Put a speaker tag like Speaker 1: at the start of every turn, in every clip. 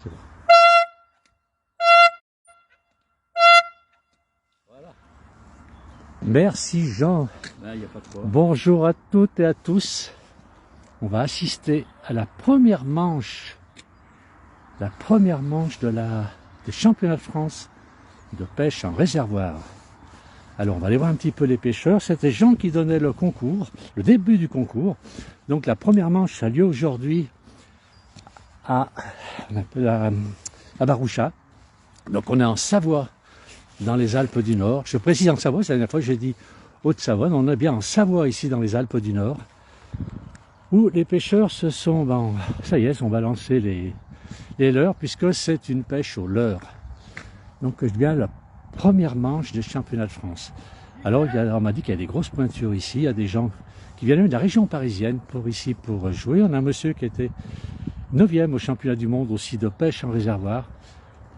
Speaker 1: C'est bon. Voilà. Merci Jean.
Speaker 2: Ben, y a pas de quoi.
Speaker 1: Bonjour à toutes et à tous. On va assister à la première manche des championnats de France de pêche en réservoir. Alors on va aller voir un petit peu les pêcheurs. C'était Jean qui donnait le concours, le début du concours. Donc la première manche a lieu aujourd'hui à Baroucha. Donc on est en Savoie, dans les Alpes du Nord. Je précise en Savoie, c'est la dernière fois que j'ai dit Haute-Savoie. On est bien en Savoie ici dans les Alpes du Nord, où les pêcheurs se sont, ça y est, sont balancés les leurres, puisque c'est une pêche au leurre. Donc je dis bien la première manche des championnats de France. Alors on m'a dit qu'il y a des grosses pointures ici, il y a des gens qui viennent de la région parisienne pour jouer. On a un monsieur qui était 9e au championnat du monde aussi de pêche en réservoir.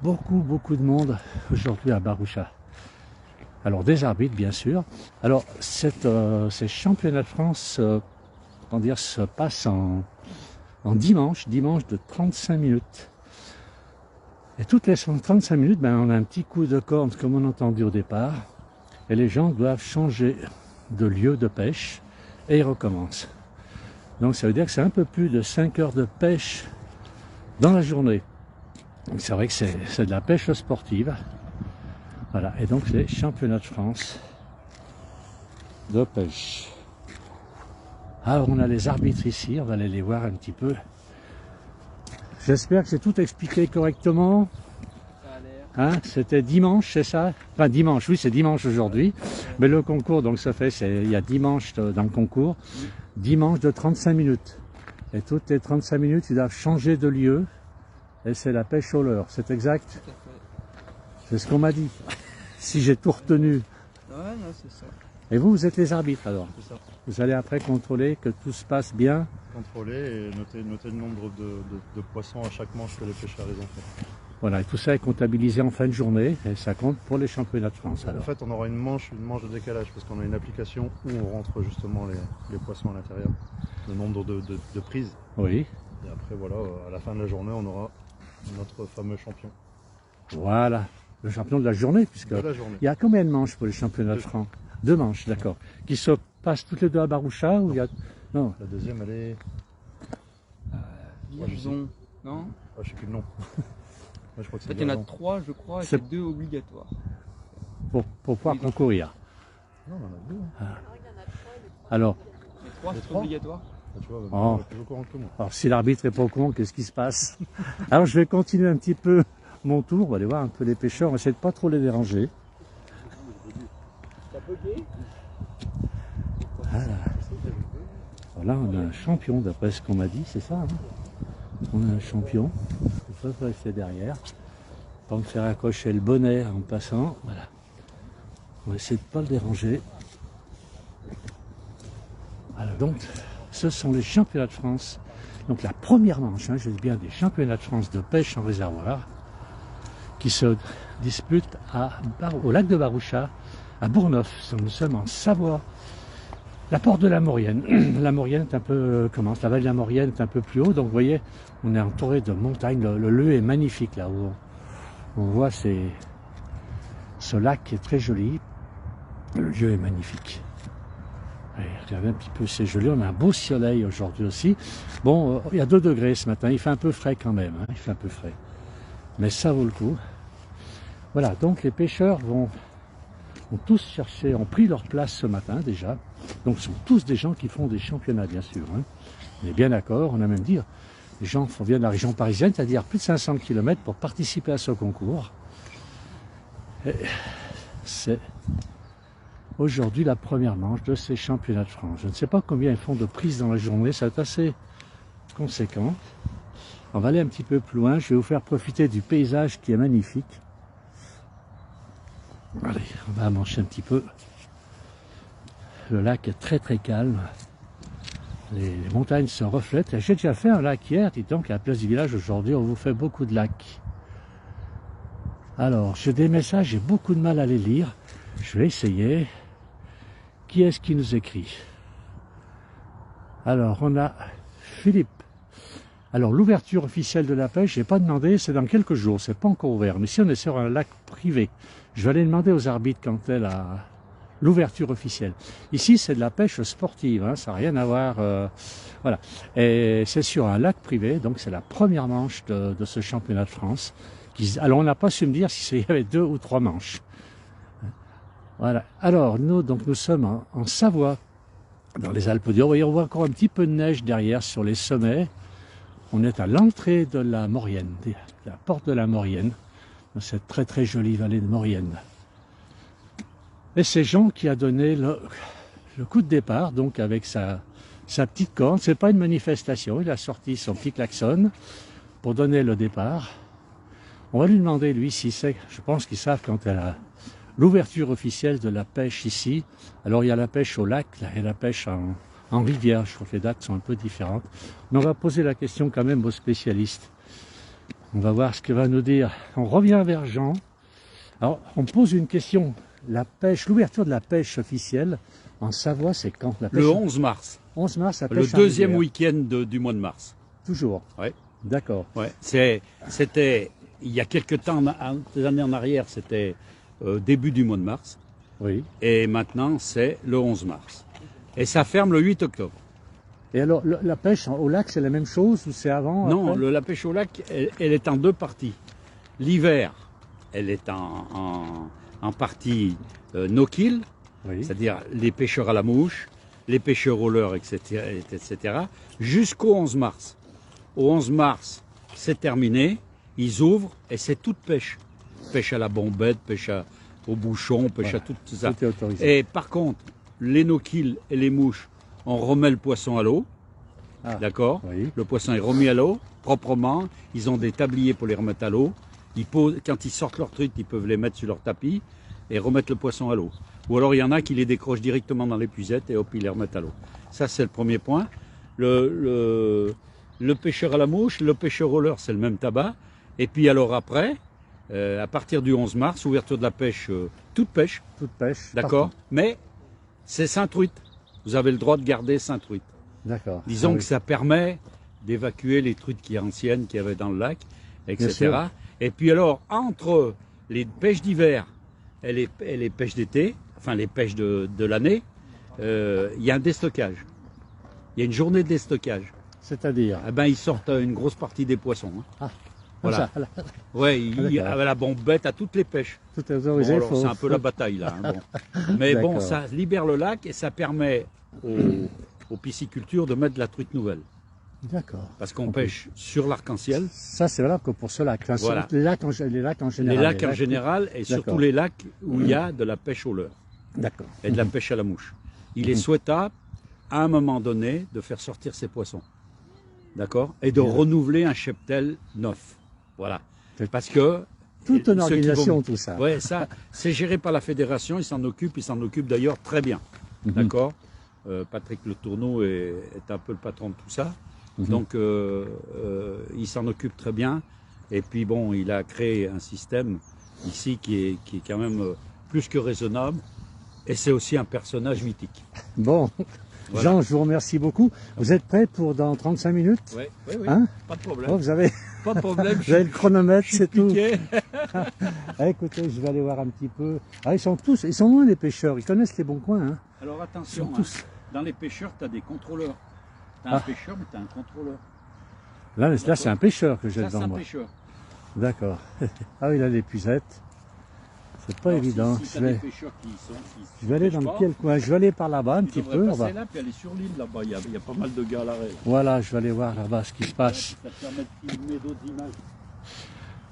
Speaker 1: Beaucoup de monde aujourd'hui à Baroucha. Alors des arbitres bien sûr. Alors ces championnats de France se passent en dimanche de 35 minutes. Et toutes les 35 minutes, on a un petit coup de corde comme on a entendu au départ. Et les gens doivent changer de lieu de pêche et ils recommencent. Donc ça veut dire que c'est un peu plus de 5 heures de pêche dans la journée. Donc c'est vrai que c'est de la pêche sportive. Voilà, et donc les championnats de France de pêche. Alors on a les arbitres ici, on va aller les voir un petit peu. J'espère que j'ai tout expliqué correctement. Hein, c'était dimanche, c'est ça? Enfin dimanche, oui c'est dimanche aujourd'hui. Mais le concours, donc ça fait, il y a dimanche dans le concours. Dimanche de 35 minutes. Et toutes les 35 minutes, ils doivent changer de lieu. Et c'est la pêche au leurre, c'est exact? C'est ce qu'on m'a dit. Si j'ai tout retenu.
Speaker 2: Ouais, non, c'est ça.
Speaker 1: Et vous êtes les arbitres alors?
Speaker 2: C'est ça.
Speaker 1: Vous allez après contrôler que tout se passe bien?
Speaker 3: Contrôler et noter le nombre de poissons à chaque manche que les pêcheurs ont fait.
Speaker 1: Voilà, et tout ça est comptabilisé en fin de journée et ça compte pour les championnats de France. Alors.
Speaker 3: En fait, on aura une manche de décalage parce qu'on a une application où on rentre justement les poissons à l'intérieur, le nombre de prises.
Speaker 1: Oui.
Speaker 3: Et après, voilà, à la fin de la journée, on aura notre fameux champion.
Speaker 1: Voilà, le champion de la journée, puisque il y a combien de manches pour les championnats de France? 2 manches, d'accord. Qui se passent toutes les deux à Baroucha ou il y a... Non.
Speaker 3: La deuxième, elle est...
Speaker 2: Vierzon, non?
Speaker 3: Ah, je sais plus le nom. Ouais, je crois que
Speaker 2: En fait, il y en a 3, je crois, et c'est 2 obligatoires.
Speaker 1: Pour pouvoir concourir.
Speaker 3: Non, on en a 2.
Speaker 1: Ah. Alors,
Speaker 2: Les 3 sont obligatoires?
Speaker 3: Ah, tu vois,
Speaker 1: oh.
Speaker 3: plus au courant que moi.
Speaker 1: Alors, si l'arbitre est pas au courant, qu'est-ce qui se passe? Alors, je vais continuer un petit peu mon tour. On va aller voir un peu les pêcheurs. On va essayer de pas trop les déranger. Voilà, on a un champion, d'après ce qu'on m'a dit, c'est ça, hein? On a un champion. Il faut rester derrière. Pas me faire accrocher le bonnet en passant. Voilà. On va essayer de ne pas le déranger. Voilà, donc, ce sont les championnats de France. Donc la première manche, je dis bien des championnats de France de pêche en réservoir, qui se disputent au lac de Baroucha, à Bourgneuf. Nous sommes en Savoie. La porte de la Maurienne. La Maurienne est un peu, la vallée de la Maurienne est un peu plus haut, donc vous voyez, on est entouré de montagnes. Le lieu est magnifique là où on voit ce lac qui est très joli. Le lieu est magnifique. Allez, regardez un petit peu, c'est joli. On a un beau soleil aujourd'hui aussi. Bon, il y a 2 degrés ce matin. Il fait un peu frais quand même. Il fait un peu frais. Mais ça vaut le coup. Voilà, donc les pêcheurs ont tous cherché, ont pris leur place ce matin déjà. Donc ce sont tous des gens qui font des championnats, bien sûr. On est bien d'accord. On a même dit, les gens viennent de la région parisienne, c'est-à-dire plus de 500 km pour participer à ce concours. C'est aujourd'hui la première manche de ces championnats de France. Je ne sais pas combien ils font de prises dans la journée, ça va être assez conséquent. On va aller un petit peu plus loin, je vais vous faire profiter du paysage qui est magnifique. Allez, on va marcher un petit peu. Le lac est très calme. Les montagnes se reflètent. J'ai déjà fait un lac hier, dites donc, à la place du village aujourd'hui, on vous fait beaucoup de lacs. Alors, j'ai des messages, j'ai beaucoup de mal à les lire. Je vais essayer. Qui est-ce qui nous écrit? Alors, on a Philippe. Alors l'ouverture officielle de la pêche, j'ai pas demandé, c'est dans quelques jours, c'est pas encore ouvert. Mais si on est sur un lac privé, je vais aller demander aux arbitres quand est l'ouverture officielle. Ici, c'est de la pêche sportive, hein, ça n'a rien à voir. Voilà. Et c'est sur un lac privé, donc c'est la première manche de ce championnat de France. Alors on n'a pas su me dire s'il y avait 2 ou 3 manches. Voilà. Alors nous sommes en Savoie, dans les Alpes du Nord. On voit encore un petit peu de neige derrière sur les sommets. On est à l'entrée de la Maurienne, la porte de la Maurienne, dans cette très très jolie vallée de Maurienne. Et c'est Jean qui a donné le coup de départ, donc avec sa petite corde. C'est pas une manifestation, il a sorti son petit klaxon pour donner le départ. On va lui demander, lui, si c'est, je pense qu'ils savent quand elle a l'ouverture officielle de la pêche ici. Alors il y a la pêche au lac et la pêche en rivière. Je trouve que les dates sont un peu différentes. Mais on va poser la question quand même aux spécialistes. On va voir ce qu'il va nous dire. On revient vers Jean. Alors on pose une question. La pêche, l'ouverture de la pêche officielle en Savoie, c'est quand la pêche?
Speaker 4: Le 11 mars.
Speaker 1: 11 mars, la pêche
Speaker 4: le deuxième week-end du mois de mars.
Speaker 1: Toujours.
Speaker 4: Oui.
Speaker 1: D'accord.
Speaker 4: Ouais. C'était il y a quelques temps, des années en arrière, c'était début du mois de mars.
Speaker 1: Oui.
Speaker 4: Et maintenant, c'est le 11 mars. Et ça ferme le 8 octobre.
Speaker 1: Et alors, la pêche au lac, c'est la même chose ou c'est avant?
Speaker 4: Non, la pêche au lac, elle est en 2 parties. L'hiver, elle est en partie no-kill,
Speaker 1: Oui.
Speaker 4: c'est-à-dire les pêcheurs à la mouche, les pêcheurs au leurre, etc., jusqu'au 11 mars. Au 11 mars, c'est terminé, ils ouvrent et c'est toute pêche. Pêche à la bombette, pêche au bouchon, pêche à tout ça.
Speaker 1: Tout est autorisé.
Speaker 4: Et par contre, les no-kill et les mouches, on remet le poisson à l'eau.
Speaker 1: Ah,
Speaker 4: D'accord.
Speaker 1: oui.
Speaker 4: Le poisson est remis à l'eau, proprement. Ils ont des tabliers pour les remettre à l'eau. Quand ils sortent leur truite, ils peuvent les mettre sur leur tapis et remettre le poisson à l'eau. Ou alors il y en a qui les décrochent directement dans l'épuisette et hop, ils les remettent à l'eau. Ça, c'est le premier point. Le pêcheur à la mouche, le pêcheur au leurre, c'est le même tabac. Et puis alors après, à partir du 11 mars, ouverture de la pêche, toute pêche.
Speaker 1: Toute pêche.
Speaker 4: D'accord.
Speaker 1: Partout.
Speaker 4: Mais c'est Saint-Truite. Vous avez le droit de garder Saint-Truite.
Speaker 1: D'accord.
Speaker 4: Disons
Speaker 1: Ah,
Speaker 4: que ça permet d'évacuer les truites qui anciennes qu'il y avait dans le lac, etc. Et puis alors, entre les pêches d'hiver et les pêches d'été, enfin les pêches de l'année, il y a un déstockage. Il y a une journée de déstockage.
Speaker 1: C'est-à-dire?
Speaker 4: Eh ben, ils sortent une grosse partie des poissons. Hein.
Speaker 1: Ah,
Speaker 4: Voilà.
Speaker 1: ça, là,
Speaker 4: Ouais, avec la bombette à toutes les pêches.
Speaker 1: tout est autorisé.
Speaker 4: Bon, alors, c'est un peu la bataille là. Hein, bon. Mais bon,
Speaker 1: D'accord.
Speaker 4: ça libère le lac et ça permet aux piscicultures de mettre de la truite nouvelle.
Speaker 1: D'accord.
Speaker 4: Parce qu'on pêche sur l'arc-en-ciel.
Speaker 1: Ça, c'est valable que pour ce lac. Enfin,
Speaker 4: Voilà.
Speaker 1: Les lacs en général.
Speaker 4: Les lacs en général et surtout
Speaker 1: D'accord.
Speaker 4: les lacs où il y a de la pêche au leurre
Speaker 1: D'accord.
Speaker 4: et de la pêche à la mouche. Il est souhaitable, à un moment donné, de faire sortir ces poissons. D'accord? Et de renouveler un cheptel neuf. Voilà. Parce que...
Speaker 1: Toute une
Speaker 4: ceux qui
Speaker 1: organisation,
Speaker 4: vont-
Speaker 1: tout ça.
Speaker 4: Ouais, ça, c'est géré par la fédération, ils s'en occupent d'ailleurs très bien. D'accord? Patrick Le Tourneau est un peu le patron de tout ça. Donc, il s'en occupe très bien. Et puis, bon, il a créé un système ici qui est quand même plus que raisonnable. Et c'est aussi un personnage mythique.
Speaker 1: Bon.
Speaker 4: Voilà.
Speaker 1: Jean, je vous remercie beaucoup. Vous êtes prêt pour dans 35 minutes?
Speaker 4: Oui, oui, oui.
Speaker 1: Hein?
Speaker 4: Pas de problème.
Speaker 1: Oh, vous avez
Speaker 4: Pas de problème.
Speaker 1: vous avez le chronomètre,
Speaker 4: je suis
Speaker 1: c'est tout.
Speaker 4: piqué.
Speaker 1: Ah, écoutez, je vais aller voir un petit peu. Ah, ils sont loin les pêcheurs, ils connaissent les bons coins. Hein.
Speaker 4: Alors
Speaker 1: Ils
Speaker 4: attention,
Speaker 1: sont
Speaker 4: hein,
Speaker 1: tous.
Speaker 4: dans les pêcheurs, tu as des contrôleurs. Tu as un
Speaker 1: Ah.
Speaker 4: pêcheur, mais tu as un contrôleur.
Speaker 1: Là c'est un pêcheur que j'ai
Speaker 4: Ça, c'est
Speaker 1: devant
Speaker 4: un
Speaker 1: moi.
Speaker 4: pêcheur.
Speaker 1: D'accord. Ah oui, là, l'épuisette. C'est pas
Speaker 4: Alors,
Speaker 1: évident.
Speaker 4: Si,
Speaker 1: je,
Speaker 4: t'as des
Speaker 1: vais,
Speaker 4: pêcheurs qui
Speaker 1: je vais aller dans
Speaker 4: pêchent pas,
Speaker 1: quel coin? Je vais aller par là-bas un
Speaker 4: tu
Speaker 1: petit
Speaker 4: devrais
Speaker 1: peu.
Speaker 4: passer là, puis aller sur l'île là-bas. Il y a pas mal de gars à l'arrêt.
Speaker 1: Voilà, je vais aller voir là-bas ce qui se passe.
Speaker 4: Ça te permet de filmer d'autres images.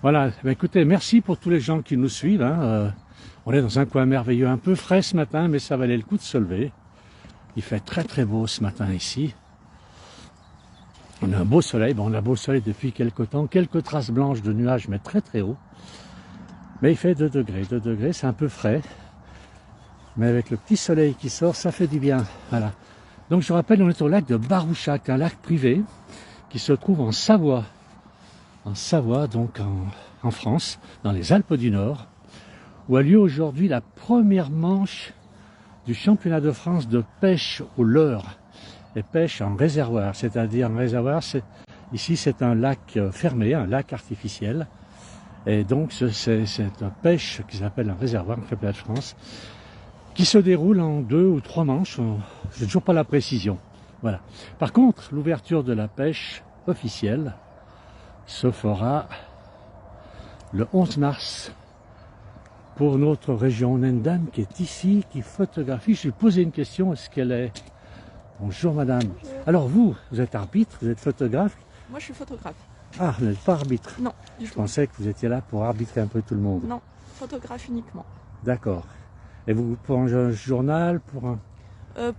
Speaker 1: Voilà, ben, écoutez, merci pour tous les gens qui nous suivent. Hein. On est dans un coin merveilleux, un peu frais ce matin, mais ça valait le coup de se lever. Il fait très très beau ce matin ici. On a un beau soleil, bon, on a un beau soleil depuis quelque temps, quelques traces blanches de nuages, mais très très haut. Mais il fait 2 degrés, c'est un peu frais. Mais avec le petit soleil qui sort, ça fait du bien. Voilà. Donc je rappelle, on est au lac de Barouchac, un lac privé qui se trouve en Savoie. En Savoie, donc en France, dans les Alpes du Nord, où a lieu aujourd'hui la première manche du championnat de France de pêche au leurre et pêche en réservoir. C'est-à-dire en réservoir, c'est Ici, c'est un lac fermé, un lac artificiel. Et donc, c'est une pêche qui s'appelle un réservoir, un championnat de France, qui se déroule en 2 ou 3 manches. J'ai toujours pas la précision. Voilà. Par contre, l'ouverture de la pêche officielle se fera le 11 mars pour notre région. On a une dame qui est ici, qui photographie. Je lui ai posé une question, est-ce qu'elle est... Bonjour madame.
Speaker 5: Bonjour.
Speaker 1: Alors vous êtes arbitre, vous êtes photographe?
Speaker 5: Moi, je suis photographe.
Speaker 1: Ah, vous n'êtes pas arbitre?
Speaker 5: Non, du
Speaker 1: Je
Speaker 5: tout.
Speaker 1: pensais que vous étiez là pour arbitrer un peu tout le monde.
Speaker 5: Non, photographe uniquement.
Speaker 1: D'accord. Et vous pour un journal, pour un...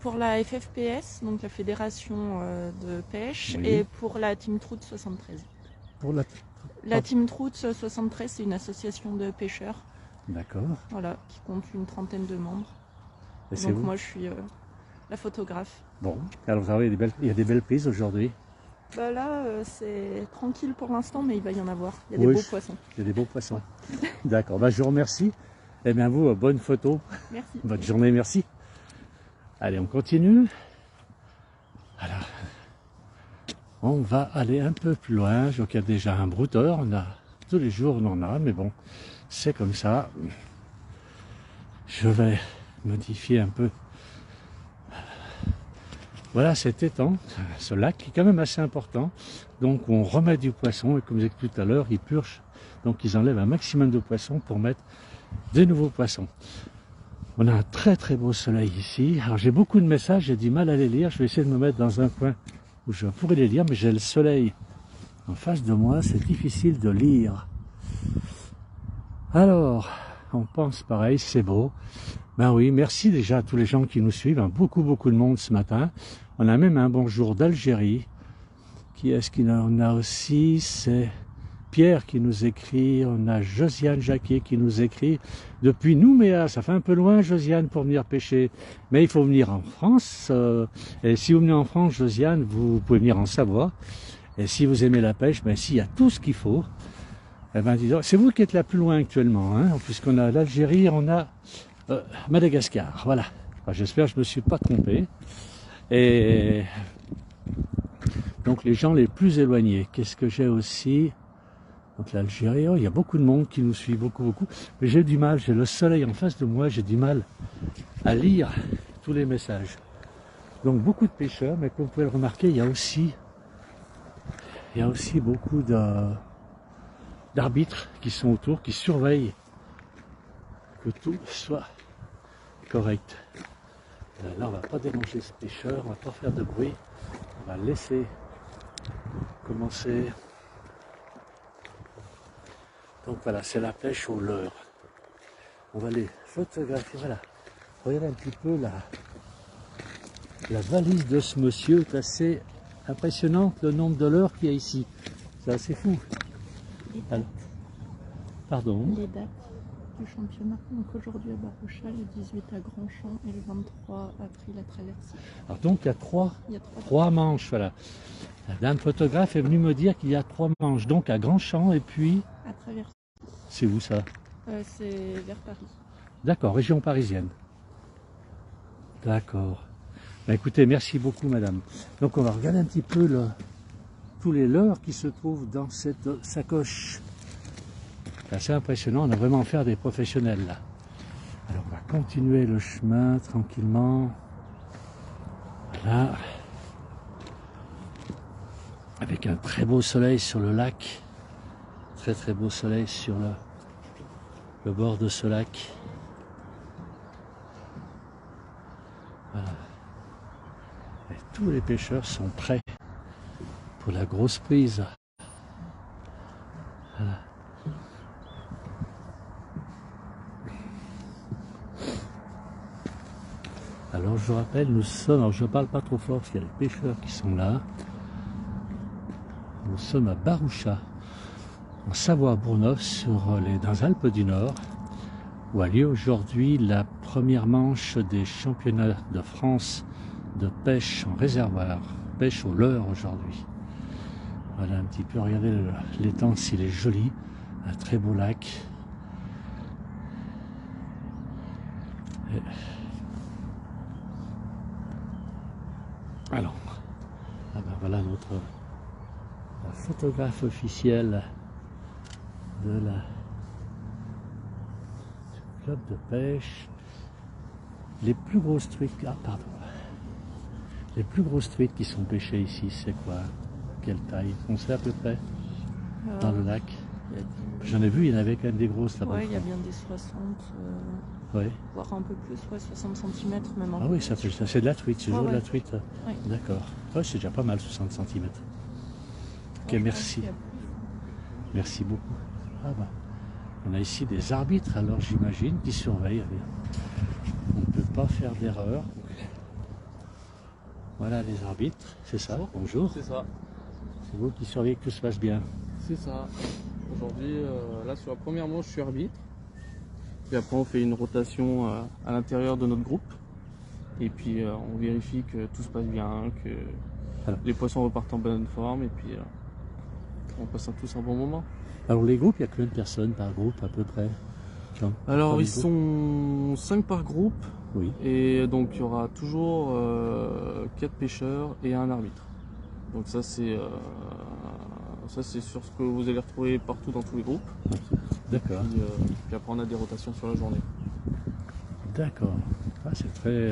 Speaker 5: Pour la FFPS, donc la Fédération de pêche,
Speaker 1: Oui.
Speaker 5: et pour la Team Trout 73.
Speaker 1: Pour la...
Speaker 5: La Team Trout 73, c'est une association de pêcheurs,
Speaker 1: D'accord.
Speaker 5: voilà, qui compte une trentaine de membres.
Speaker 1: Et c'est
Speaker 5: Donc
Speaker 1: vous?
Speaker 5: moi, je suis la photographe.
Speaker 1: Bon. Alors vous savez, il y a des belles prises aujourd'hui.
Speaker 5: Bah là, c'est tranquille pour l'instant, mais il va y en avoir. Il y a
Speaker 1: Oui.
Speaker 5: des beaux poissons.
Speaker 1: Il y a des beaux poissons. D'accord. Ben, je vous remercie. Et bien vous, bonne photo.
Speaker 5: Merci.
Speaker 1: Bonne journée, merci. Allez, on continue. Alors, on va aller un peu plus loin. Je vois qu'il y a déjà un brouteur. On a, tous les jours, on en a, mais bon, c'est comme ça. Je vais modifier un peu. Voilà cet étang, ce lac qui est quand même assez important. Donc on remet du poisson et comme je disais tout à l'heure, ils purgent. Donc ils enlèvent un maximum de poissons pour mettre des nouveaux poissons. On a un très très beau soleil ici. Alors j'ai beaucoup de messages, j'ai du mal à les lire. Je vais essayer de me mettre dans un coin où je pourrais les lire, mais j'ai le soleil en face de moi, c'est difficile de lire. Alors, on pense pareil, c'est beau. Ben oui, merci déjà à tous les gens qui nous suivent. Hein, beaucoup de monde ce matin. On a même un bonjour d'Algérie. Qui est-ce qu'il en a aussi? C'est Pierre qui nous écrit. On a Josiane Jacquet qui nous écrit. Depuis Nouméa, ça fait un peu loin Josiane pour venir pêcher. Mais il faut venir en France. Et si vous venez en France, Josiane, vous pouvez venir en Savoie. Et si vous aimez la pêche, ben s'il y a tout ce qu'il faut. Eh ben, disons, c'est vous qui êtes là plus loin actuellement. Hein, puisqu'on a l'Algérie, on a... Madagascar, voilà. Enfin, j'espère que je ne me suis pas trompé. Et donc les gens les plus éloignés. Qu'est-ce que j'ai aussi? Donc l'Algérie, oh, il y a beaucoup de monde qui nous suit, beaucoup. Mais j'ai du mal, j'ai le soleil en face de moi, j'ai du mal à lire tous les messages. Donc beaucoup de pêcheurs, mais comme vous pouvez le remarquer, il y a aussi beaucoup d'arbitres qui sont autour, qui surveillent que tout soit correct. Là, on va pas déranger ce pêcheur, on va pas faire de bruit, on va laisser commencer. Donc voilà, c'est la pêche au leurre. On va les photographier, voilà. Regardez un petit peu la valise de ce monsieur, c'est assez impressionnant le nombre de leurres qu'il y a ici. C'est assez fou. Alors, pardon.
Speaker 5: Les dates du championnat. Donc aujourd'hui à Baroucha, le 18 à Grandchamp et le 23 à Prix-la-Traversée.
Speaker 1: Alors donc il y a trois
Speaker 5: Il y a trois
Speaker 1: manches, voilà. La dame photographe est venue me dire qu'il y a 3 manches, donc à Grandchamp et puis...
Speaker 5: à Traversée.
Speaker 1: C'est où ça?
Speaker 5: C'est vers Paris.
Speaker 1: D'accord, région parisienne. D'accord. Ben, écoutez, merci beaucoup madame. Donc on va regarder un petit peu tous les leurres qui se trouvent dans cette sacoche. C'est assez impressionnant, on a vraiment affaire à des professionnels là. Alors on va continuer le chemin tranquillement. Voilà. Avec un très beau soleil sur le lac. Très beau soleil sur le bord de ce lac. Voilà. Et tous les pêcheurs sont prêts pour la grosse prise. Voilà. Alors je vous rappelle, nous sommes, alors je ne parle pas trop fort parce qu'il y a les pêcheurs qui sont là. Nous sommes à Baroucha, en Savoie-Bourgneuf, dans les Alpes du Nord, où a lieu aujourd'hui la première manche des championnats de France de pêche en réservoir, pêche au leurre aujourd'hui. Voilà un petit peu, regardez l'étang s'il est joli, un très beau lac. Et... alors, ah ben voilà notre photographe officiel de la du club de pêche. Les plus grosses truites, les plus grosses truites qui sont pêchées ici, c'est quoi? Quelle taille? On sait à peu près dans le lac. J'en ai vu, il y en avait quand même des grosses là-bas.
Speaker 5: Ouais, il y a bien des 60, voire un peu plus, 60 cm même.
Speaker 1: Ah oui, ça c'est de la truite, c'est toujours de la truite.
Speaker 5: Ouais.
Speaker 1: D'accord. Ouais, c'est déjà pas mal, 60 cm. Ok, merci. Merci beaucoup. Ah bah, on a ici des arbitres, alors j'imagine, qui surveillent. On ne peut pas faire d'erreur. Voilà les arbitres, c'est ça, bonjour.
Speaker 6: C'est ça.
Speaker 1: C'est vous qui surveillez que tout se passe bien.
Speaker 6: C'est ça. Aujourd'hui, là sur la première manche, je suis arbitre. Puis après, on fait une rotation à l'intérieur de notre groupe. Et puis, on vérifie que tout se passe bien, que les poissons repartent en bonne forme. Et puis, on passe tous un bon moment.
Speaker 1: Alors les groupes, il y a combien de personnes par groupe à peu près?
Speaker 6: Alors, ils sont 5 par groupe.
Speaker 1: Oui.
Speaker 6: Et donc, il y aura toujours 4 pêcheurs et un arbitre. Donc ça, c'est sur ce que vous allez retrouver partout dans tous les groupes.
Speaker 1: D'accord.
Speaker 6: Puis après, on a des rotations sur la journée.
Speaker 1: D'accord. Ah, c'est très...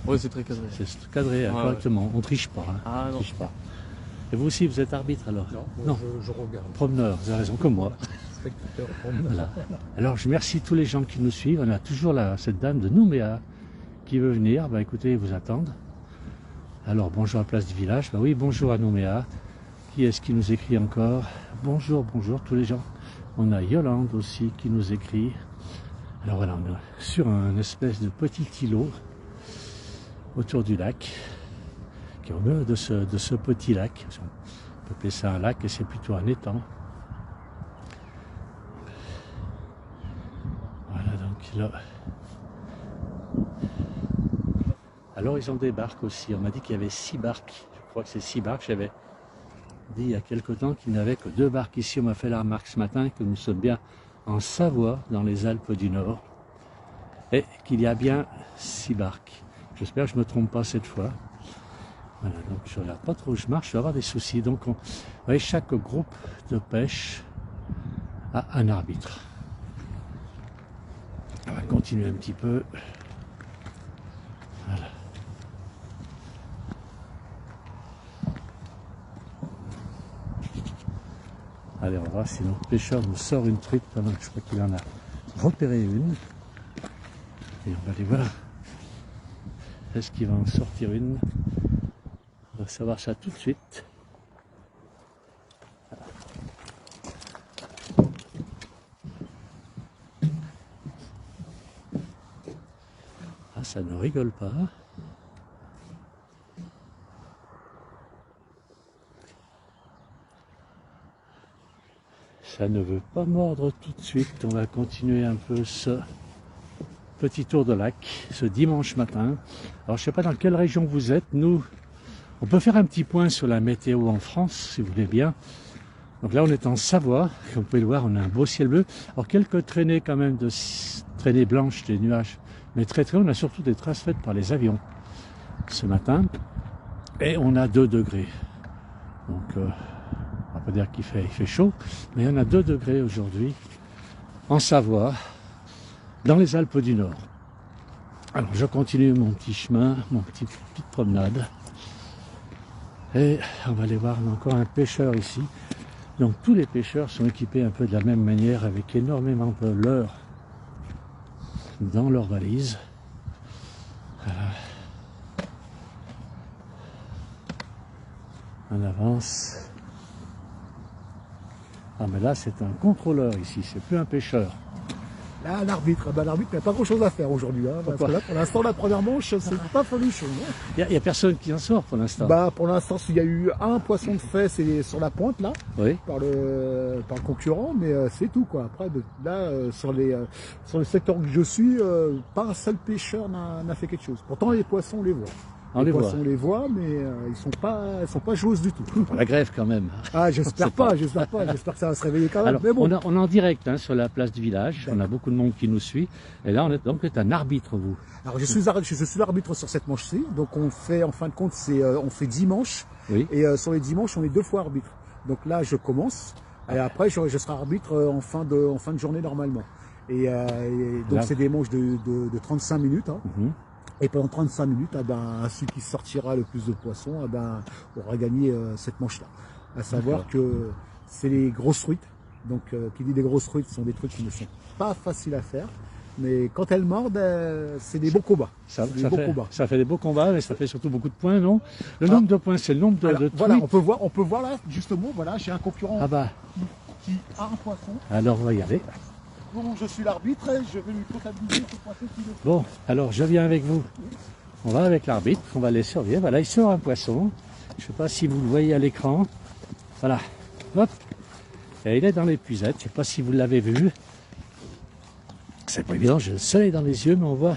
Speaker 6: Oui, c'est très cadré.
Speaker 1: C'est cadré, correctement. On triche pas. Hein.
Speaker 6: Ah non.
Speaker 1: On triche pas. Et vous aussi, vous êtes arbitre alors?
Speaker 3: Non, je regarde.
Speaker 1: Promeneur, vous avez raison, comme moi.
Speaker 3: Spectateur, promeneur.
Speaker 1: Voilà. Alors, je remercie tous les gens qui nous suivent. On a toujours cette dame de Nouméa qui veut venir. Bah, écoutez, ils vous attendent. Alors, bonjour à la place du village. Bah oui, bonjour à Nouméa. Qui est-ce qui nous écrit encore? Bonjour, bonjour tous les gens. On a Yolande aussi qui nous écrit. Alors voilà, on est sur un espèce de petit îlot autour du lac, qui est au milieu de ce petit lac. On peut appeler ça un lac et c'est plutôt un étang. Voilà donc là. Alors ils ont des barques aussi. On m'a dit qu'il y avait 6 barques. Je crois que c'est 6 barques. J'avais dit il y a quelque temps qu'il n'y avait que 2 barques ici. On m'a fait la remarque ce matin que nous sommes bien en Savoie, dans les Alpes du Nord, et qu'il y a bien 6 barques. J'espère que je ne me trompe pas cette fois. Voilà, donc je ne regarde pas trop où je marche, je vais avoir des soucis. Donc vous voyez, chaque groupe de pêche a un arbitre. On va continuer un petit peu. Voilà. Allez, on va voir si notre pêcheur nous sort une truite. Je crois qu'il en a repéré une. Et on va aller voir. Est-ce qu'il va en sortir une? On va savoir ça tout de suite. Ah, ça ne rigole pas. Ça ne veut pas mordre tout de suite. On va continuer un peu ce petit tour de lac, ce dimanche matin. Alors, je ne sais pas dans quelle région vous êtes. Nous, on peut faire un petit point sur la météo en France, si vous voulez bien. Donc là, on est en Savoie. Comme vous pouvez le voir, on a un beau ciel bleu. Alors, quelques traînées quand même, de traînées blanches, des nuages. Mais très, on a surtout des traces faites par les avions ce matin. Et on a 2 degrés. Donc, on va pas dire qu'il fait chaud, mais on a 2 degrés aujourd'hui en Savoie, dans les Alpes du Nord. Alors je continue mon petit chemin, petite promenade. Et on va aller voir encore un pêcheur ici. Donc tous les pêcheurs sont équipés un peu de la même manière, avec énormément de leurres dans leurs valises. On avance. Ah mais là c'est un contrôleur ici, c'est plus un pêcheur.
Speaker 7: Là, l'arbitre, l'arbitre n'a pas grand chose à faire aujourd'hui. Hein, parce que là, pour l'instant, la première manche, c'est pas folichon.
Speaker 1: Il n'y a personne qui en sort pour l'instant.
Speaker 7: Pour l'instant, il y a eu un poisson de fait, c'est sur la pointe là,
Speaker 1: oui.
Speaker 7: par le concurrent, mais c'est tout quoi. Après, là, sur le secteur que je suis, pas un seul pêcheur n'a fait quelque chose. Pourtant, les poissons, on les voit. Les poissons, on les voit, mais ils sont pas joueuses du tout.
Speaker 1: La grève quand même.
Speaker 7: Ah, j'espère pas. J'espère que ça va se réveiller quand même.
Speaker 1: Alors,
Speaker 7: mais bon.
Speaker 1: on est en direct sur la place du village. On a beaucoup de monde qui nous suit. Et là, on est donc un arbitre, vous.
Speaker 7: Alors, je suis l'arbitre sur cette manche-ci. Donc, on fait, en fin de compte, on fait 10 manches.
Speaker 1: Oui.
Speaker 7: Et sur les 10 manches, on est 2 fois arbitre. Donc là, je commence. Et après, je serai arbitre en fin de journée normalement. Et donc, c'est des manches de 35 minutes. Hein. Et pendant 35 minutes, celui qui sortira le plus de poissons aura gagné cette manche-là. À savoir que c'est les grosses truites. Donc, qui dit des grosses truites, ce sont des truites qui ne sont pas faciles à faire. Mais quand elles mordent, c'est des beaux combats.
Speaker 1: Ça fait des beaux combats, mais ça fait surtout beaucoup de points, non? Le nombre de points, c'est le nombre de truites.
Speaker 7: Voilà, on peut voir là, justement, voilà, j'ai un concurrent qui a un poisson.
Speaker 1: Alors, on va y aller.
Speaker 7: Bon, je suis l'arbitre, je vais lui comptabiliser ce poisson qu'il veut.
Speaker 1: Bon, alors je viens avec vous. On va avec l'arbitre, on va les surveiller. Voilà, il sort un poisson. Je ne sais pas si vous le voyez à l'écran. Voilà, hop. Et il est dans l'épuisette, je ne sais pas si vous l'avez vu. C'est pas évident, j'ai le soleil dans les yeux, mais on voit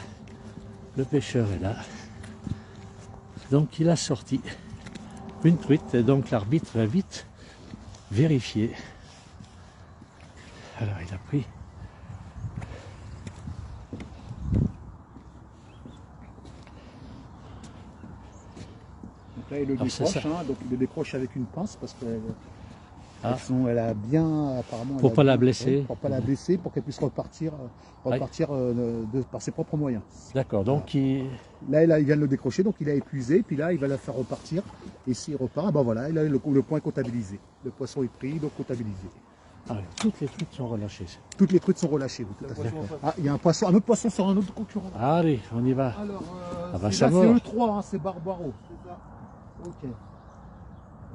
Speaker 1: le pêcheur est là. Donc il a sorti une truite, et donc l'arbitre va vite vérifier. Alors il a pris.
Speaker 7: Donc là il le décroche, donc il le décroche avec une pince parce que elle a bien apparemment.
Speaker 1: Pour pas la blesser.
Speaker 7: Pour pas la blesser, pour qu'elle puisse repartir par ses propres moyens.
Speaker 1: D'accord. Donc
Speaker 7: là, il vient de le décrocher, donc il a épuisé, puis là il va la faire repartir. Et s'il repart, voilà, il a le point comptabilisé. Le poisson est pris, donc comptabilisé.
Speaker 1: Ah, toutes les truites sont relâchées.
Speaker 7: Toutes les truites sont relâchées. Il y a un autre poisson sur un autre concurrent.
Speaker 1: Allez, on y va.
Speaker 7: Alors, c'est E3, c'est Barbaro. C'est ça. Ok.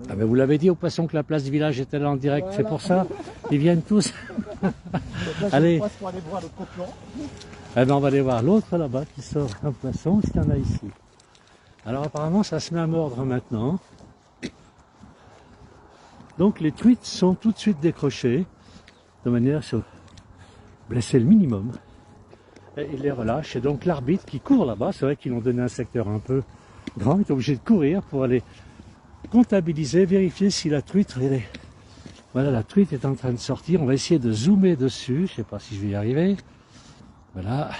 Speaker 1: Ah ben vous l'avez dit au poisson que la place du village était là en direct, voilà. C'est pour ça, ils viennent tous.
Speaker 7: Là, allez. Pour aller voir le concurrent.
Speaker 1: Eh ben on va aller voir l'autre là-bas qui sort un poisson, ce qu'il y en a ici. Alors apparemment ça se met à mordre maintenant. Donc les truites sont tout de suite décrochées, de manière à se blesser le minimum. Et il les relâche, et donc l'arbitre qui court là-bas, c'est vrai qu'ils l'ont donné un secteur un peu grand, il est obligé de courir pour aller comptabiliser, vérifier si la truite, voilà, la truite est en train de sortir. On va essayer de zoomer dessus, je ne sais pas si je vais y arriver. Voilà.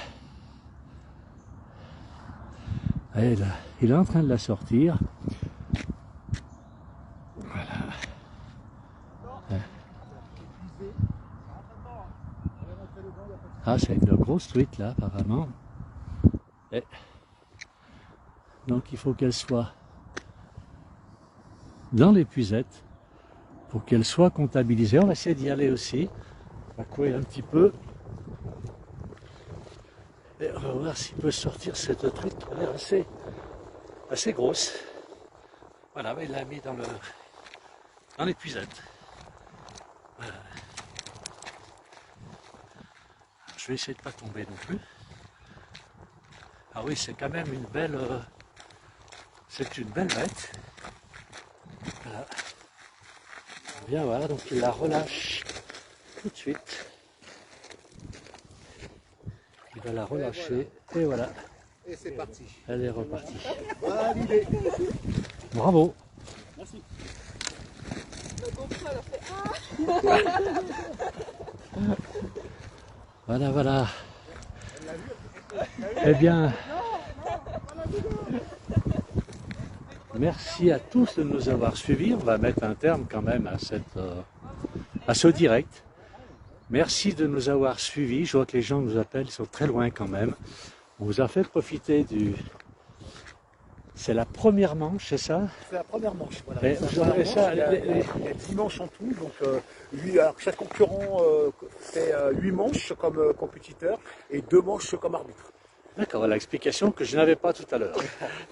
Speaker 1: Et là, il est en train de la sortir. Voilà. Ah, c'est une grosse truite là, apparemment. Et donc il faut qu'elle soit dans l'épuisette pour qu'elle soit comptabilisée. On va essayer d'y aller aussi. On va courir un petit peu. Et on va voir s'il peut sortir cette truite qui a l'air assez grosse. Voilà, il l'a mis dans l'épuisette. Voilà. Je vais essayer de ne pas tomber non plus. Ah oui, c'est quand même une belle... c'est une belle bête. Voilà. Bien voilà, donc il la relâche tout de suite. Il va la relâcher et voilà.
Speaker 7: Et c'est parti.
Speaker 1: Elle est repartie.
Speaker 7: Voilà l'idée.
Speaker 1: Bravo.
Speaker 7: Merci.
Speaker 1: Voilà, voilà. Eh bien, merci à tous de nous avoir suivis. On va mettre un terme quand même à ce direct. Merci de nous avoir suivis. Je vois que les gens nous appellent, ils sont très loin quand même. On vous a fait profiter du... C'est la première manche, c'est ça?
Speaker 7: C'est la première manche. Voilà.
Speaker 1: Vous avez ça,
Speaker 7: il y a 10 manches en tout. Donc, alors, chaque concurrent fait 8 manches comme compétiteur et 2 manches comme arbitre.
Speaker 1: D'accord, voilà l'explication que je n'avais pas tout à l'heure.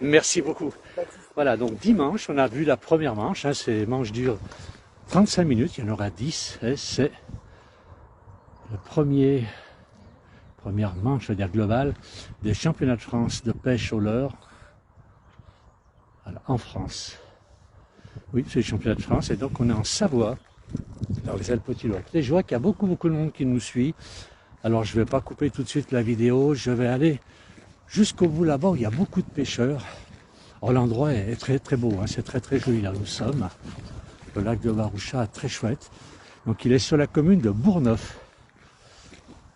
Speaker 1: Merci beaucoup. Voilà, donc 10 manches. On a vu la première manche. Hein, ces manches durent 35 minutes. Il y en aura 10. Et c'est le première manche, je veux dire globale, des championnats de France de pêche au leurre. En France. Oui, c'est le championnat de France et donc on est en Savoie, dans les Alpes du Nord. Et je vois qu'il y a beaucoup de monde qui nous suit. Alors je ne vais pas couper tout de suite la vidéo, je vais aller jusqu'au bout là-bas où il y a beaucoup de pêcheurs. Alors l'endroit est très très beau, hein, c'est très très joli là où nous sommes. Le lac de Varoucha est très chouette. Donc il est sur la commune de Bourgneuf.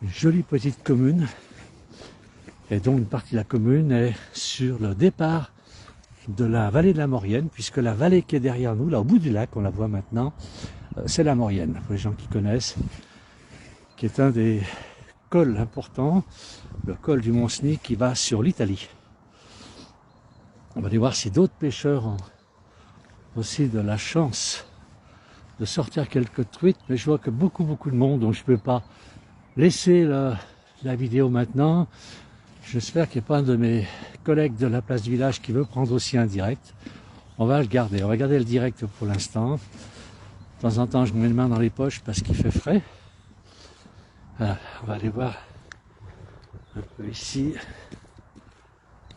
Speaker 1: Une jolie petite commune. Et donc une partie de la commune est sur le départ de la vallée de la Maurienne, puisque la vallée qui est derrière nous, là au bout du lac, on la voit maintenant, c'est la Maurienne, pour les gens qui connaissent, qui est un des cols importants, le col du Mont-Cenis qui va sur l'Italie. On va aller voir si d'autres pêcheurs ont aussi de la chance de sortir quelques truites, mais je vois que beaucoup de monde, donc je ne peux pas laisser la vidéo maintenant. J'espère qu'il n'y a pas un de mes collègues de la place du village qui veut prendre aussi un direct. On va le garder, on va garder le direct pour l'instant. De temps en temps, je me mets les mains dans les poches parce qu'il fait frais. Voilà, on va aller voir un peu ici.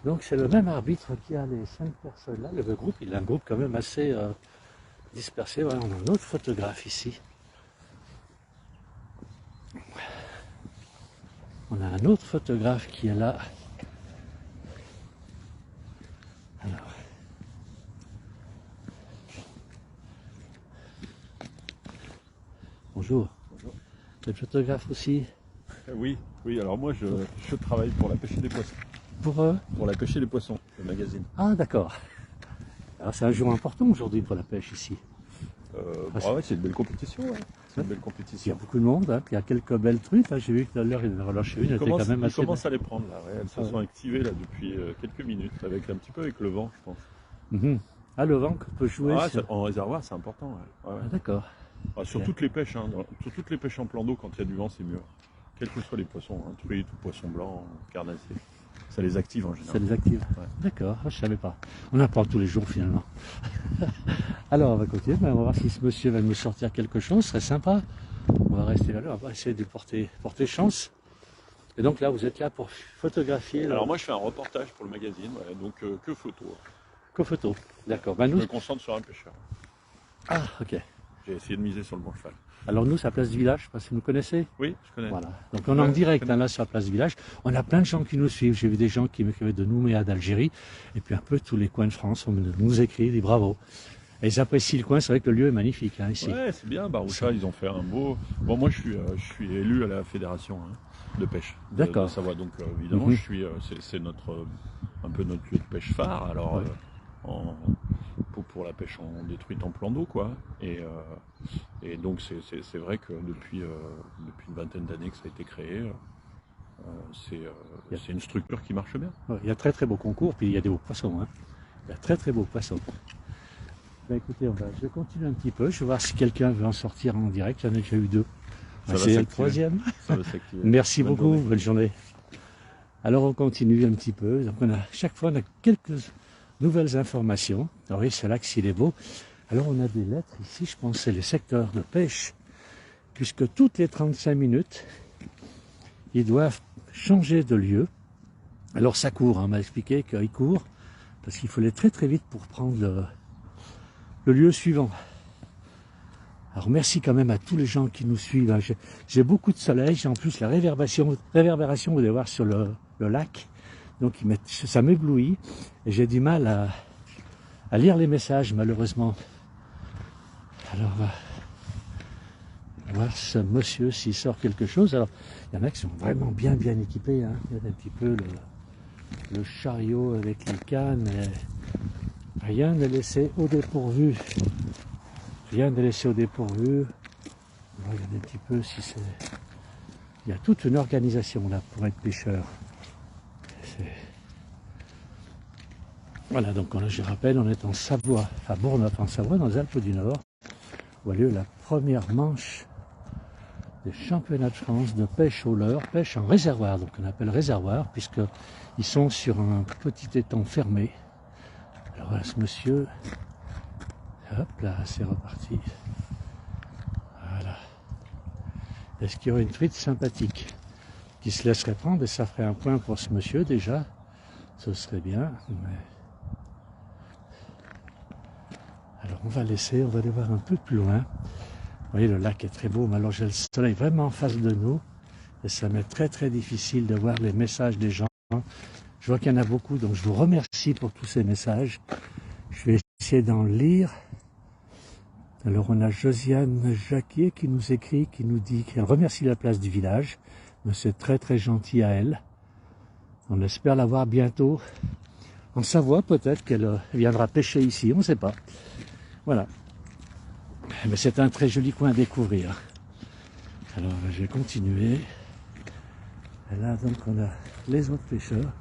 Speaker 1: Donc c'est le même arbitre qui a les 5 personnes là. Le groupe, il a un groupe quand même assez dispersé. Voilà, on a un autre photographe ici. On a un autre photographe qui est là. Alors. Bonjour.
Speaker 8: Bonjour.
Speaker 1: Vous êtes photographe aussi?
Speaker 8: Oui, alors moi je travaille pour la pêche des poissons.
Speaker 1: Pour
Speaker 8: la pêche des poissons, le magazine.
Speaker 1: Ah d'accord. Alors c'est un jour important aujourd'hui pour la pêche ici.
Speaker 8: Ouais, c'est une belle compétition, ouais. C'est une belle
Speaker 1: Il y a
Speaker 8: compétition.
Speaker 1: beaucoup de monde, hein, puis il y a quelques belles truites. Hein. J'ai vu que tout à l'heure il avait relâché une, elle était quand même
Speaker 8: Ils
Speaker 1: assez
Speaker 8: commencent à les prendre là, ouais. Elles se
Speaker 1: Ah
Speaker 8: sont activées là depuis quelques minutes, avec un petit peu avec le vent, je pense.
Speaker 1: belle. Ah, le vent qu'on peut jouer.
Speaker 8: Ah,
Speaker 1: sur-
Speaker 8: en réservoir, c'est important. Ouais. Ouais.
Speaker 1: Ah, d'accord.
Speaker 8: Ah, sur toutes les pêches, hein, sur toutes les pêches en plan d'eau, quand il y a du vent, c'est mieux. Quels que soient les poissons, hein, truites ou poissons blancs, carnassiers. Ça les active en
Speaker 1: Ça
Speaker 8: général.
Speaker 1: les active.
Speaker 8: Ouais.
Speaker 1: D'accord, je ne savais pas. On apprend tous les jours finalement. Alors on va continuer, on va voir si ce monsieur va nous sortir quelque chose, ce serait sympa. On va rester là, on va essayer de porter chance. Et donc là, vous êtes là pour photographier.
Speaker 8: Alors moi je fais un reportage pour le magazine, ouais, donc que photo.
Speaker 1: Co-photo. D'accord. Ben,
Speaker 8: Je
Speaker 1: nous...
Speaker 8: me concentre sur un pêcheur.
Speaker 1: Ah, ok.
Speaker 8: J'ai essayé de miser sur le bon cheval.
Speaker 1: Alors nous, c'est la place du village, je sais pas si vous connaissez.
Speaker 8: Oui, je connais.
Speaker 1: Voilà. Donc on est en
Speaker 8: Ouais,
Speaker 1: direct
Speaker 8: je connais.
Speaker 1: là sur la place du village. On a plein de gens qui nous suivent. J'ai vu des gens qui m'écrivaient de Nouméa, d'Algérie, et puis un peu tous les coins de France. On nous écrit, dit bravo. Et ils apprécient le coin. C'est vrai que le lieu est magnifique hein, ici.
Speaker 8: Ouais, c'est bien. Baroucha, ils ont fait un beau. Bon, moi, je suis élu à la fédération de pêche
Speaker 1: D'accord.
Speaker 8: de Savoie. Donc, évidemment,
Speaker 1: Mhm.
Speaker 8: je suis. C'est notre un peu notre lieu de pêche phare. Alors,
Speaker 1: Ouais.
Speaker 8: pour la pêche en détruite en plan d'eau, quoi. Et donc, c'est vrai que depuis une vingtaine d'années que ça a été créé, c'est une structure qui marche bien.
Speaker 1: Ouais, il y a très beaux concours, puis il y a des beaux poissons. Hein. Il y a très beaux poissons. Ben, écoutez, je vais continuer un petit peu. Je vais voir si quelqu'un veut en sortir en direct. J'en ai déjà eu 2.
Speaker 8: Ça va
Speaker 1: C'est le
Speaker 8: s'activer.
Speaker 1: troisième.
Speaker 8: Ça va s'activer.
Speaker 1: Merci
Speaker 8: Bonne
Speaker 1: beaucoup,
Speaker 8: journée.
Speaker 1: bonne journée. Alors on continue un petit peu. Donc chaque fois on a quelques nouvelles informations. Alors oui, c'est là que s'il est beau. Alors on a des lettres ici, je pense que c'est les secteurs de pêche, puisque toutes les 35 minutes, ils doivent changer de lieu. Alors ça court, hein, on m'a expliqué qu'ils courent, parce qu'il faut aller très vite pour prendre le lieu suivant. Alors merci quand même à tous les gens qui nous suivent. J'ai beaucoup de soleil, j'ai en plus la réverbération, vous allez voir sur le lac. Donc ça m'éblouit et j'ai du mal à lire les messages malheureusement. Alors on va voir ce monsieur s'il sort quelque chose. Alors il y en a qui sont vraiment bien équipés. Hein. Il y a un petit peu le chariot avec les cannes. Et rien n'est laissé au dépourvu. Rien n'est laissé au dépourvu. On va regarder un petit peu si c'est... Il y a toute une organisation là pour être pêcheur. Voilà, donc je rappelle, on est en Savoie, à Bourneuf en Savoie, dans les Alpes du Nord, où a lieu la première manche des championnats de France de pêche au leurre, pêche en réservoir, donc on appelle réservoir, puisqu'ils sont sur un petit étang fermé. Alors voilà ce monsieur, hop là, c'est reparti. Voilà. Est-ce qu'il y aurait une truite sympathique qui se laisserait prendre, et ça ferait un point pour ce monsieur déjà, ce serait bien. Mais... Alors on va laisser, on va aller voir un peu plus loin. Vous voyez, le lac est très beau, mais alors j'ai le soleil vraiment en face de nous, et ça m'est très difficile de voir les messages des gens. Je vois qu'il y en a beaucoup, donc je vous remercie pour tous ces messages. Je vais essayer d'en lire. Alors on a Josiane Jacquier qui nous écrit, qui nous dit qu'elle remercie la place du village, mais c'est très gentil à elle. On espère la voir bientôt en Savoie, peut-être qu'elle viendra pêcher ici, on ne sait pas. Voilà. Mais c'est un très joli coin à découvrir. Alors je vais continuer. Et là donc on a les autres pêcheurs.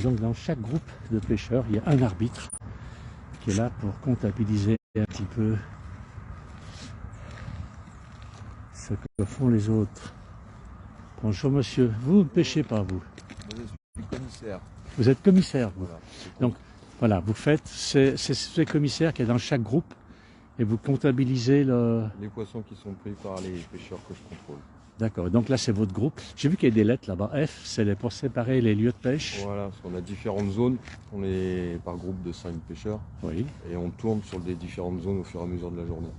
Speaker 1: Donc dans chaque groupe de pêcheurs, il y a un arbitre qui est là pour comptabiliser un petit peu ce que font les autres. Bonjour monsieur, vous ne pêchez pas vous?
Speaker 9: Je suis commissaire.
Speaker 1: Vous êtes commissaire vous.
Speaker 9: Voilà.
Speaker 1: Donc voilà, vous faites, c'est ce commissaire qui est dans chaque groupe et vous comptabilisez
Speaker 9: les poissons qui sont pris par les pêcheurs que je contrôle.
Speaker 1: D'accord, donc là c'est votre groupe. J'ai vu qu'il y a des lettres là-bas. F, c'est pour séparer les lieux de pêche.
Speaker 9: Voilà, parce qu'on a différentes zones. On est par groupe de 5 pêcheurs.
Speaker 1: Oui.
Speaker 9: Et on tourne sur les différentes zones au fur et à mesure de la journée.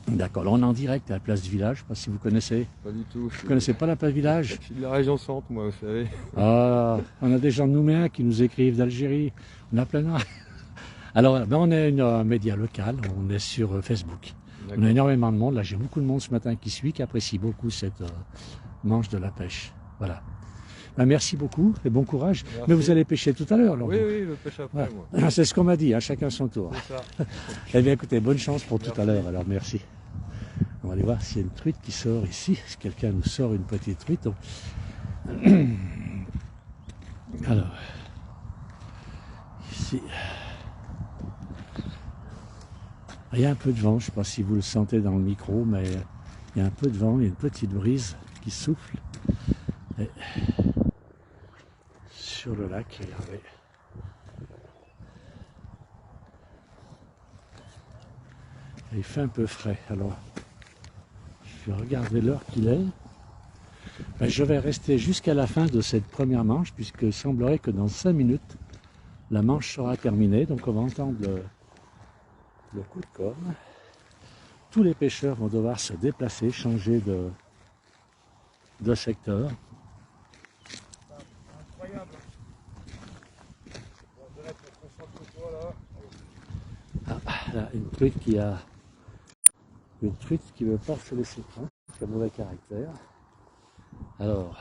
Speaker 1: D'accord, là on est en direct à la place du village, je ne sais pas si vous connaissez.
Speaker 9: Pas du tout.
Speaker 1: Vous ne connaissez pas la place du village?
Speaker 9: Je suis de la région centre, moi, vous savez.
Speaker 1: Ah, on a des gens de Nouméa qui nous écrivent d'Algérie. On a plein de... Alors, ben, on est un média local, on est sur Facebook. On a énormément de monde. Là, j'ai beaucoup de monde ce matin qui suit, qui apprécie beaucoup cette manche de la pêche. Voilà. Ben, merci beaucoup et bon courage.
Speaker 9: Merci.
Speaker 1: Mais vous allez pêcher tout à l'heure.
Speaker 9: Oui, oui, je pêche après,
Speaker 1: voilà.
Speaker 9: moi.
Speaker 1: C'est ce qu'on m'a dit, hein, chacun son tour.
Speaker 9: C'est ça.
Speaker 1: Eh bien, écoutez, bonne chance pour tout à l'heure. Alors, merci. On va aller voir s'il y a une truite qui sort ici. Si quelqu'un nous sort une petite truite. Donc... Alors, ici. Il y a un peu de vent, je ne sais pas si vous le sentez dans le micro, mais il y a un peu de vent, il y a une petite brise qui souffle. Et sur le lac, regardez. Et il fait un peu frais. Alors, je vais regarder l'heure qu'il est. Ben, je vais rester jusqu'à la fin de cette première manche, puisque il semblerait que dans 5 minutes, la manche sera terminée. Donc on va entendre le coup de corne. Tous les pêcheurs vont devoir se déplacer, changer de secteur.
Speaker 3: Incroyable.
Speaker 1: Ah, là, une truite qui ne veut pas se laisser prendre, qui a mauvais caractère. Alors,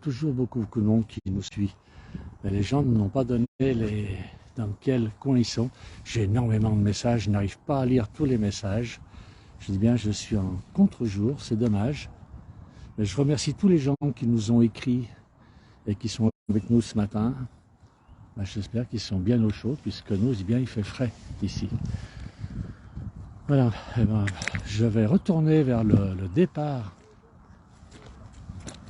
Speaker 1: toujours beaucoup de monde qui nous suit. Mais les gens ne m'ont pas donné dans quel coin ils sont. J'ai énormément de messages, je n'arrive pas à lire tous les messages. Je dis bien, je suis en contre-jour, c'est dommage. Mais je remercie tous les gens qui nous ont écrit et qui sont avec nous ce matin. Ben, j'espère qu'ils sont bien au chaud, puisque nous, eh bien, il fait frais ici. Voilà, eh ben, je vais retourner vers le départ.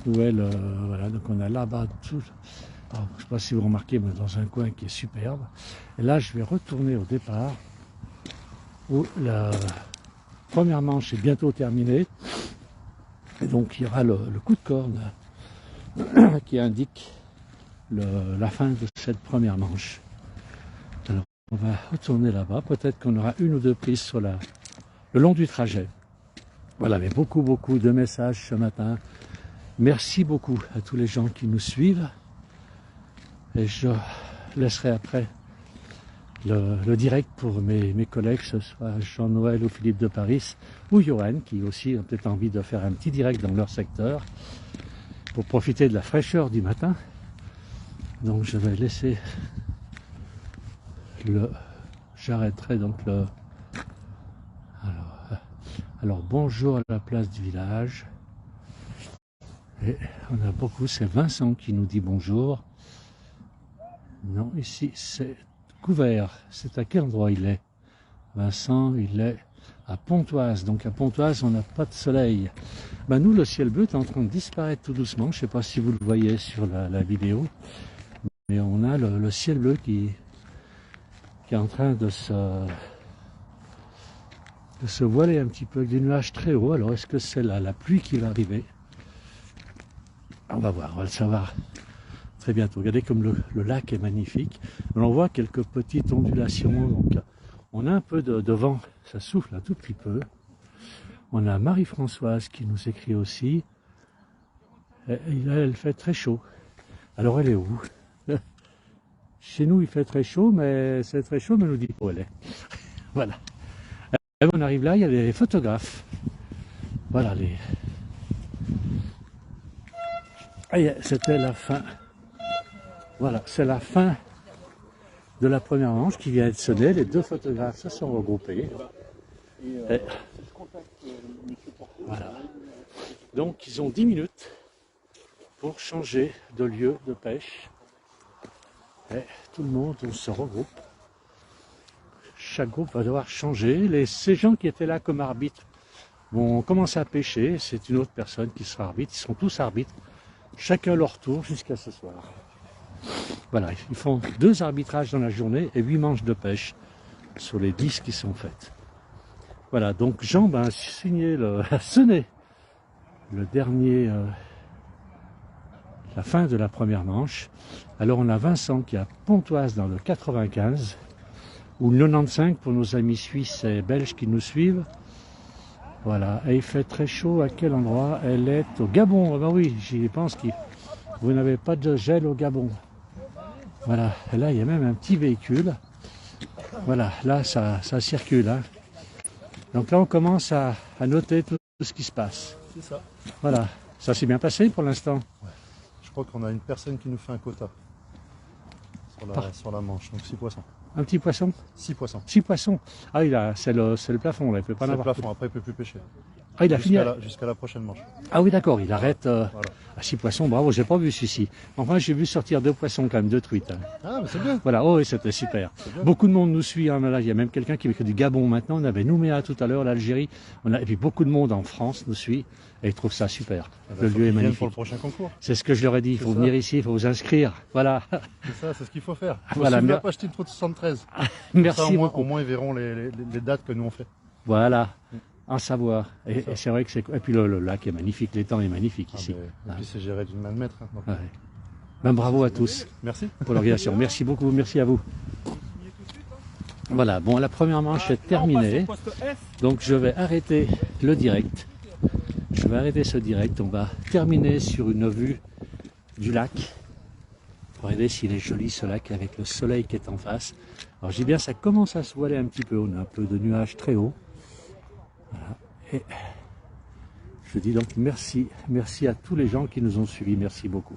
Speaker 1: Où est voilà, donc on a là-bas tout. Alors, je ne sais pas si vous remarquez, mais dans un coin qui est superbe. Et là, je vais retourner au départ, où la première manche est bientôt terminée. Et donc, il y aura le coup de corne qui indique la fin de cette première manche. Alors, on va retourner là-bas. Peut-être qu'on aura une ou deux prises sur le long du trajet. Voilà, mais beaucoup de messages ce matin. Merci beaucoup à tous les gens qui nous suivent. Et je laisserai après le direct pour mes collègues, que ce soit Jean-Noël ou Philippe de Paris, ou Johan, qui aussi ont peut-être envie de faire un petit direct dans leur secteur, pour profiter de la fraîcheur du matin. Donc je vais laisser j'arrêterai donc alors bonjour à la place du village. Et on a beaucoup, c'est Vincent qui nous dit bonjour. Non, ici c'est couvert. C'est à quel endroit il est? Vincent, il est à Pontoise. Donc à Pontoise, on n'a pas de soleil. Ben nous, le ciel bleu est en train de disparaître tout doucement. Je ne sais pas si vous le voyez sur la vidéo. Mais on a le ciel bleu qui est en train de se voiler un petit peu avec des nuages très hauts. Alors est-ce que c'est la pluie qui va arriver? On va voir, on va le savoir très bientôt. Regardez comme le lac est magnifique. On voit quelques petites ondulations. Donc on a un peu de vent, ça souffle un tout petit peu. On a Marie-Françoise qui nous écrit aussi. Et elle fait très chaud. Alors elle est où? Chez nous il fait très chaud, mais c'est très chaud, mais on nous dit pas où elle est. Voilà. Et on arrive là, il y a des photographes. Voilà les... Et c'était la fin. Voilà, c'est la fin de la première manche qui vient de sonner. Les deux photographes se sont regroupés. Et voilà. Donc ils ont 10 minutes pour changer de lieu de pêche. Et tout le monde on se regroupe. Chaque groupe va devoir changer. Ces gens qui étaient là comme arbitres vont commencer à pêcher. C'est une autre personne qui sera arbitre. Ils seront tous arbitres. Chacun leur tour jusqu'à ce soir. Voilà, ils font 2 arbitrages dans la journée et 8 manches de pêche sur les 10 qui sont faites. Voilà, donc Jean a signé sonné le dernier, la fin de la première manche. Alors on a Vincent qui est à Pontoise dans le 95, ou le 95 pour nos amis suisses et belges qui nous suivent. Voilà, et il fait très chaud. À quel endroit? Elle est au Gabon. Ah ben oui, j'y pense que vous n'avez pas de gel au Gabon. Voilà, et là il y a même un petit véhicule. Voilà, là ça circule. Hein. Donc là on commence à noter tout ce qui se passe.
Speaker 3: C'est ça.
Speaker 1: Voilà, ça s'est bien passé pour l'instant.
Speaker 3: Ouais. Je crois qu'on a une personne qui nous fait un quota sur la manche, donc 6 poissons.
Speaker 1: Un petit poisson?
Speaker 3: 6 poissons.
Speaker 1: 6 poissons. Ah oui, c'est le plafond, là, il ne peut pas en avoir.
Speaker 3: C'est le plafond, après il ne peut plus pêcher.
Speaker 1: Ah, il a fini
Speaker 3: jusqu'à la prochaine manche.
Speaker 1: Ah oui, d'accord, il arrête
Speaker 3: voilà.
Speaker 1: à 6 poissons. Bravo, j'ai pas vu celui-ci. Enfin, j'ai vu sortir 2 poissons quand même, 2 truites. Hein.
Speaker 3: Ah, mais c'est bien.
Speaker 1: Voilà, oh oui, c'était super. Beaucoup de monde nous suit. Hein, là, il y a même quelqu'un qui vient du Gabon maintenant. On avait Nouméa tout à l'heure, l'Algérie. Et puis beaucoup de monde en France nous suit et ils trouvent ça super. Le lieu est magnifique.
Speaker 3: Pour le prochain concours.
Speaker 1: C'est ce que je leur ai dit. Il faut venir ici, il faut vous inscrire. Voilà.
Speaker 3: C'est ça, c'est ce qu'il faut faire.
Speaker 1: Voilà,
Speaker 3: la page Team 73.
Speaker 1: Merci
Speaker 3: beaucoup. Au moins, ils verront les dates que nous on fait.
Speaker 1: Voilà. En Savoie. Et c'est vrai que c'est... Et puis le lac est magnifique, l'étang est magnifique ici.
Speaker 3: Et puis c'est géré d'une main de maître. Hein, donc...
Speaker 1: ouais. Ben, bravo à tous.
Speaker 3: Merci.
Speaker 1: Pour l'organisation. Merci beaucoup, merci à vous. Voilà, bon, la première manche est terminée. Donc je vais arrêter le direct. Je vais arrêter ce direct. On va terminer sur une vue du lac. Regardez s'il est joli ce lac avec le soleil qui est en face. Alors j'ai bien, ça commence à se voiler un petit peu. On a un peu de nuages très hauts. Voilà. Et je dis donc merci à tous les gens qui nous ont suivis, merci beaucoup.